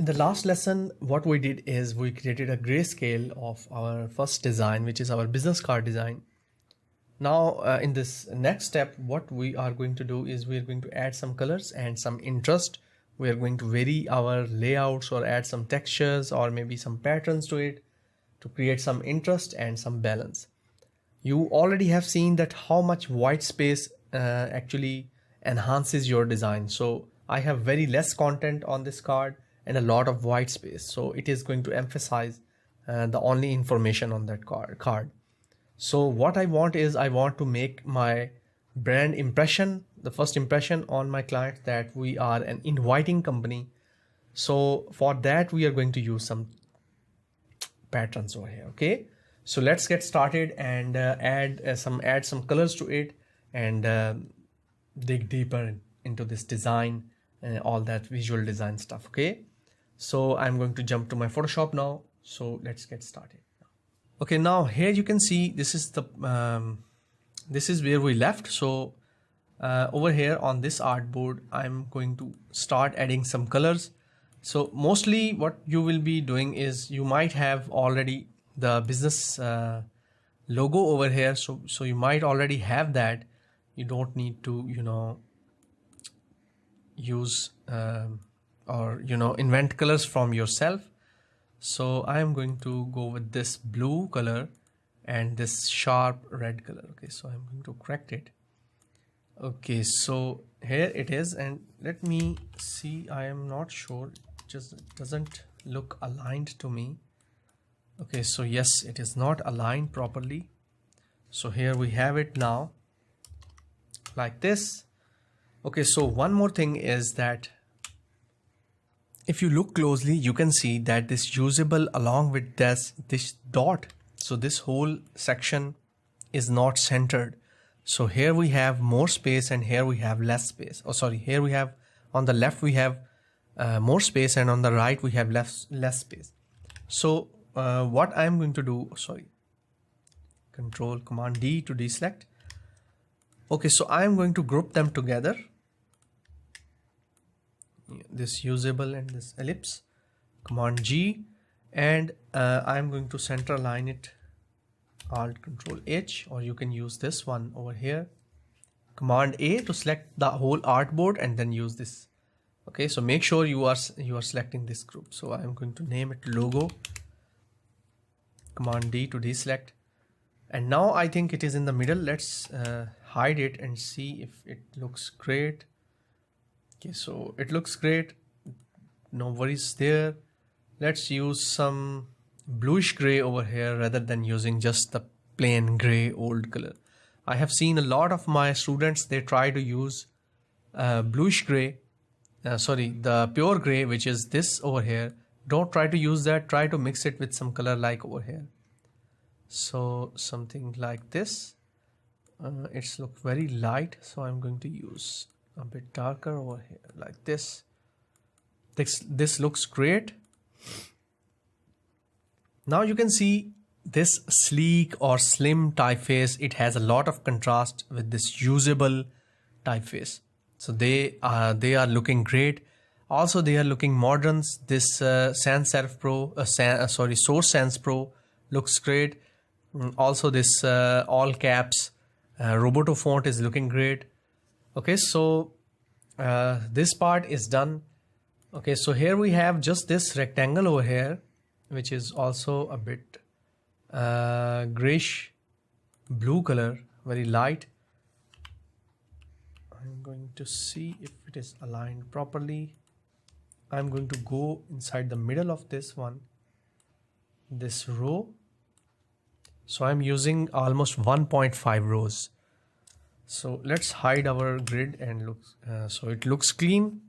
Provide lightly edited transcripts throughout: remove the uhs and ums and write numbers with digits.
the last lesson, what we did is we created a grayscale of our first design, which is our business card design. Now, in this next step, what we are going to do is we are going to add some colors and some interest. We are going to vary our layouts or add some textures or maybe some patterns to it to create some interest and some balance. You already have seen that how much white space actually enhances your design. So I have very less content on this card and a lot of white space. So it is going to emphasize the only information on that card. So what I want is I want to make my brand impression, the first impression on my client, that we are an inviting company. So for that, we are going to use some patterns over here. Okay, so let's get started and add some colors to it and dig deeper into this design and all that visual design stuff. Okay, so I'm going to jump to my Photoshop now. So let's get started. Okay, now here you can see this is the this is where we left. So over here on this artboard, I'm going to start adding some colors. So mostly what you will be doing is you might have already the business logo over here. So you might already have that. You don't need to, use or invent colors from yourself. So I am going to go with this blue color and this sharp red color. Okay, so I'm going to correct it. Okay, so here it is, and let me see. I am not sure, it just doesn't look aligned to me. Okay, so yes, it is not aligned properly. So here we have it now like this. Okay, so one more thing is that if you look closely, you can see that this usable along with this dot. So this whole section is not centered. So here we have more space and here we have less space. Oh, sorry, here we have on the left we have more space and on the right we have less space. So what I'm going to do, Command D to deselect. Okay, so I'm going to group them together. This usable and this ellipse, Command G, and I'm going to center align it, Alt Control H, or you can use this one over here, Command A to select the whole artboard and then use this. Okay, so make sure you are selecting this group. So I'm going to name it logo, Command D to deselect, and now I think it is in the middle. Let's hide it and see if it looks great. Okay, so it looks great, no worries there. Let's use some bluish gray over here rather than using just the plain gray old color. I have seen a lot of my students, they try to use bluish gray, the pure gray, which is this over here. Don't try to use that, try to mix it with some color like over here. So something like this, it's look very light, so I'm going to use a bit darker over here like this. This looks great. Now you can see this sleek or slim typeface. It has a lot of contrast with this usable typeface. So they are looking great. Also they are looking modern. This Sans Serif Pro, Source Sans Pro looks great. Also this all caps Roboto font is looking great. Okay, so this part is done. Okay, so here we have just this rectangle over here, which is also a bit grayish blue color, very light. I'm going to see if it is aligned properly. I'm going to go inside the middle of this one, this row. So I'm using almost 1.5 rows. So let's hide our grid and look, so it looks clean.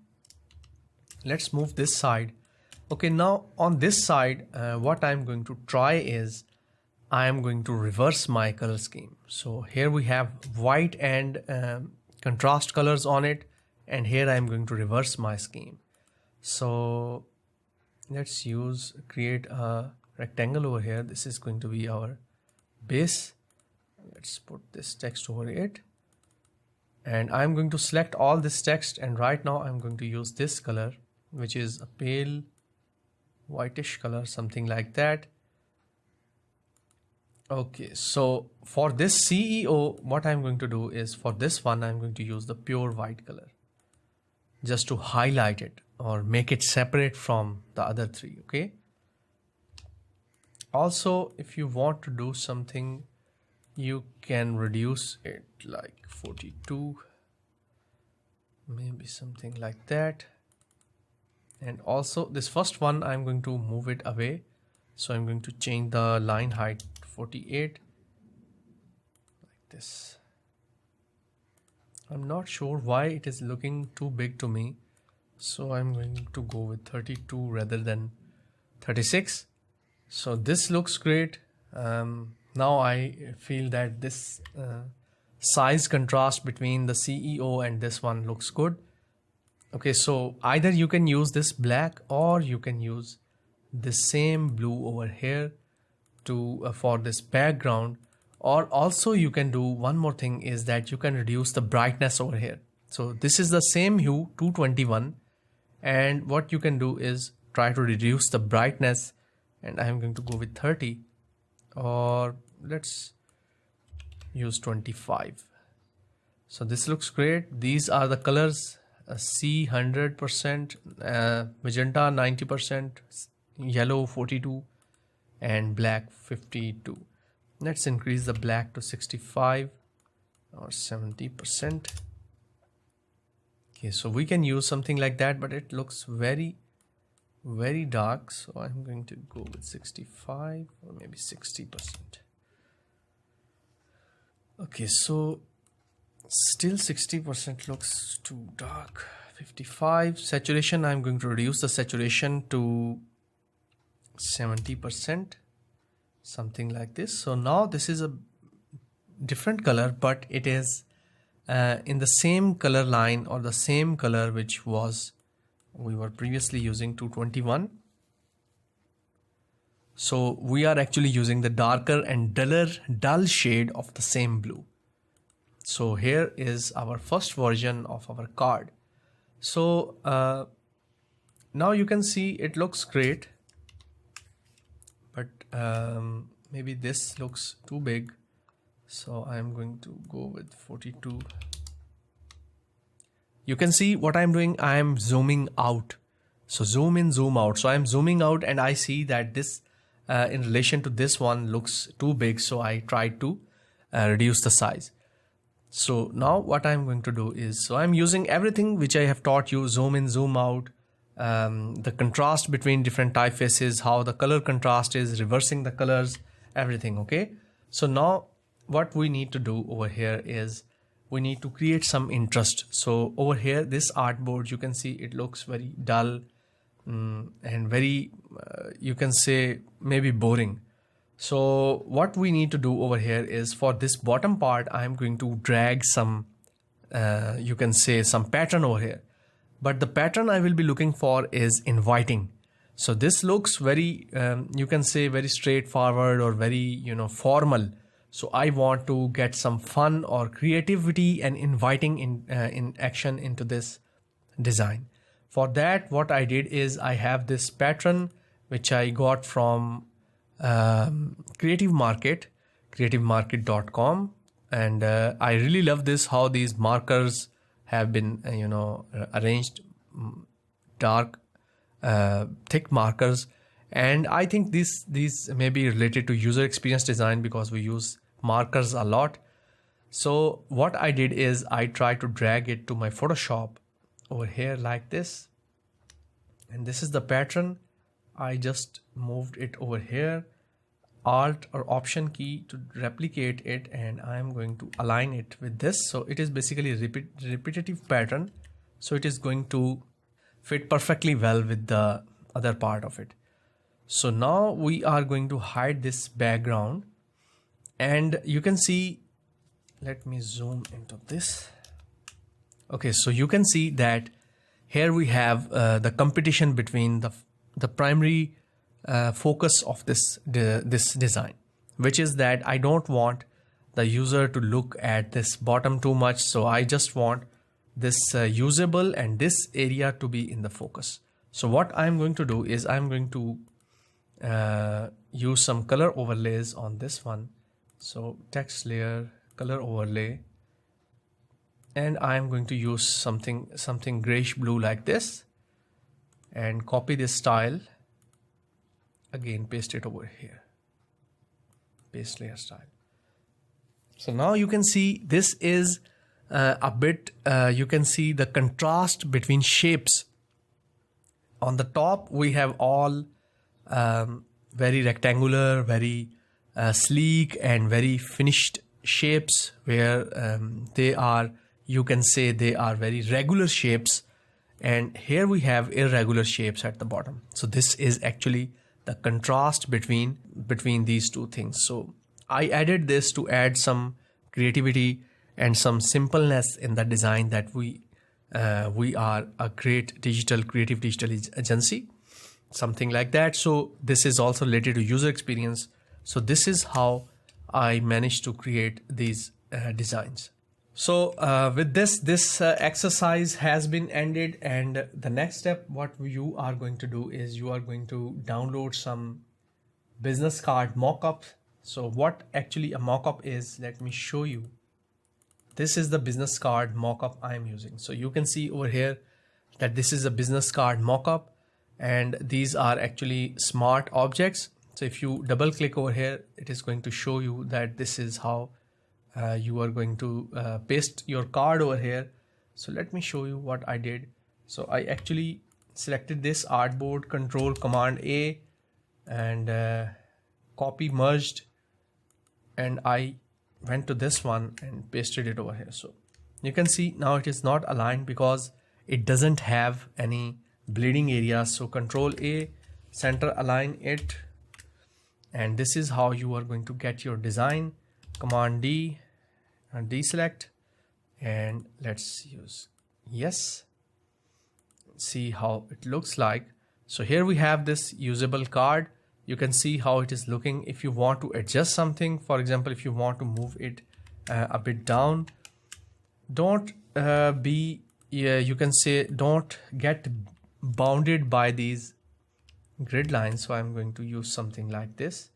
Let's move this side. Okay, now on this side, what I'm going to try is I'm going to reverse my color scheme. So here we have white and contrast colors on it, and here I'm going to reverse my scheme. So let's create a rectangle over here. This is going to be our base. Let's put this text over it. And I'm going to select all this text, and right now I'm going to use this color, which is a pale whitish color, something like that. Okay, so for this CEO, what I'm going to do is, for this one, I'm going to use the pure white color just to highlight it or make it separate from the other three, okay? Also, if you want to do something, you can reduce it like 42, maybe something like that. And also this first one, I'm going to move it away. So I'm going to change the line height to 48, like this. I'm not sure why it is looking too big to me. So I'm going to go with 32 rather than 36. So this looks great. Now I feel that this size contrast between the CEO and this one looks good. Okay, so either you can use this black or you can use the same blue over here to for this background, or also you can do one more thing, is that you can reduce the brightness over here. So this is the same hue 221, and what you can do is try to reduce the brightness, and I'm going to go with 30, or let's use 25. So this looks great. These are the colors: C 100%, magenta 90%, yellow 42, and black 52. Let's increase the black to 65 or 70%. Okay, so we can use something like that, but it looks very dark, so I'm going to go with 65 or maybe 60%. Okay, so still 60% looks too dark. 55. Saturation, I'm going to reduce the saturation to 70%, something like this. So now this is a different color, but it is in the same color line or the same color which was we were previously using 221. So we are actually using the darker and dull shade of the same blue. So here is our first version of our card. So now you can see it looks great, but maybe this looks too big. So I'm going to go with 42. You can see what I'm doing. I'm zooming out. So zoom in, zoom out. So I'm zooming out and I see that this in relation to this one looks too big. So I tried to reduce the size. So now what I'm going to do is, so I'm using everything which I have taught you: zoom in, zoom out, the contrast between different typefaces, how the color contrast is, reversing the colors, everything. Okay. So now what we need to do over here is we need to create some interest. So over here, this artboard, you can see it looks very dull and very, you can say maybe boring. So what we need to do over here is, for this bottom part, I'm going to drag some, you can say some pattern over here. But the pattern I will be looking for is inviting. So this looks very, you can say very straightforward or very, formal. So I want to get some fun or creativity and inviting in action into this design. For that, what I did is I have this pattern which I got from Creative Market, creativemarket.com, and I really love this, how these markers have been arranged, dark, thick markers. And I think these may be related to user experience design because we use markers a lot. So what I did is I tried to drag it to my Photoshop over here like this, and this is the pattern. I just moved it over here, Alt or Option key to replicate it, and I'm going to align it with this. So it is basically a repetitive pattern. So it is going to fit perfectly well with the other part of it. So now we are going to hide this background, and you can see, let me zoom into this. Okay, so you can see that here we have the competition between the primary focus of this design, which is that I don't want the user to look at this bottom too much. So I just want this usable and this area to be in the focus. So what I'm going to do is I'm going to use some color overlays on this one. So text layer, color overlay, and I'm going to use something grayish blue like this, and copy this style, again paste it over here, paste layer style. So now you can see this is a bit, you can see the contrast between shapes. On the top we have all very rectangular, very sleek and very finished shapes, where they are, you can say they are very regular shapes, and here we have irregular shapes at the bottom. So this is actually the contrast between these two things. So I added this to add some creativity and some simpleness in the design, that we are a creative digital agency, something like that. So this is also related to user experience. So this is how I managed to create these designs. So with this exercise has been ended, and the next step what you are going to do is you are going to download some business card mock-up. So what actually a mock-up is, let me show you. This is the business card mock-up I'm using. So you can see over here that this is a business card mock-up, and these are actually smart objects. So if you double click over here, it is going to show you that this is how you are going to paste your card over here. So let me show you what I did. So I actually selected this artboard, control command A, and copy merged, and I went to this one and pasted it over here. So you can see now it is not aligned because it doesn't have any bleeding areas. So control A, center align it, and this is how you are going to get your design. Command D and deselect, and let's use yes. See how it looks like. So here we have this usable card. You can see how it is looking. If you want to adjust something, for example, if you want to move it a bit down, don't you can say don't get bounded by these grid lines. So I'm going to use something like this,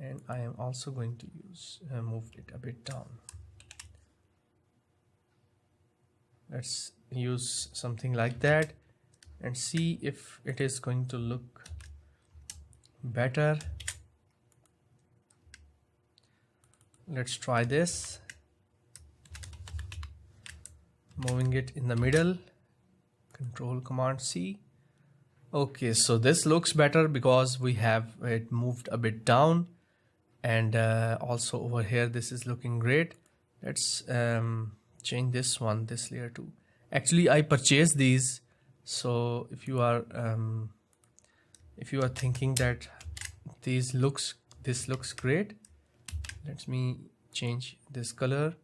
and I am also going to use move it a bit down. Let's use something like that and see if it is going to look better. Let's try this, moving it in the middle, control command C. Okay, so this looks better because we have it moved a bit down, and also over here this is looking great. Let's change this one, this layer too. Actually I purchased these, so if you are thinking that this looks great, let me change this color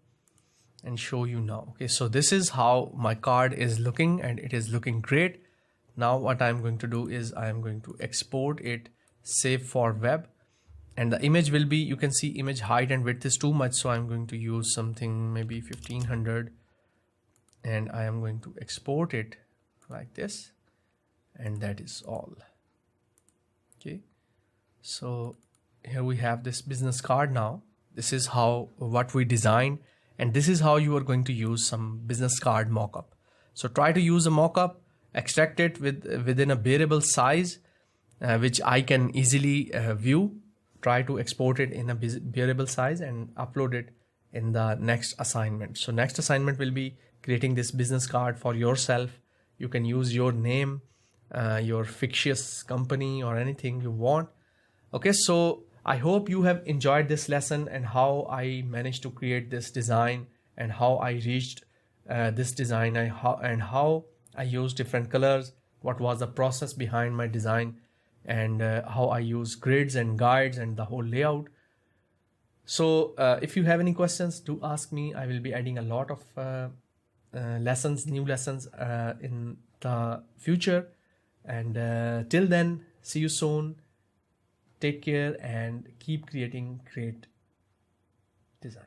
and show you now. Okay, so this is how my card is looking, and it is looking great. Now what I'm going to do is I'm going to export it, save for web, and the image will be, you can see image height and width is too much, so I'm going to use something maybe 1500, and I am going to export it like this, and that is all. Okay, so here we have this business card. Now this is how what we designed, and this is how you are going to use some business card mockup. So try to use a mockup, extract it within a bearable size, which I can easily view. Try to export it in a bearable size and upload it in the next assignment. So next assignment will be creating this business card for yourself. You can use your name, your fictitious company, or anything you want. Okay, so I hope you have enjoyed this lesson and how I managed to create this design, and how I reached this design, and how I used different colors, what was the process behind my design, and how I use grids and guides and the whole layout. So if you have any questions, do ask me. I will be adding a lot of new lessons in the future. And till then, see you soon. Take care and keep creating great design.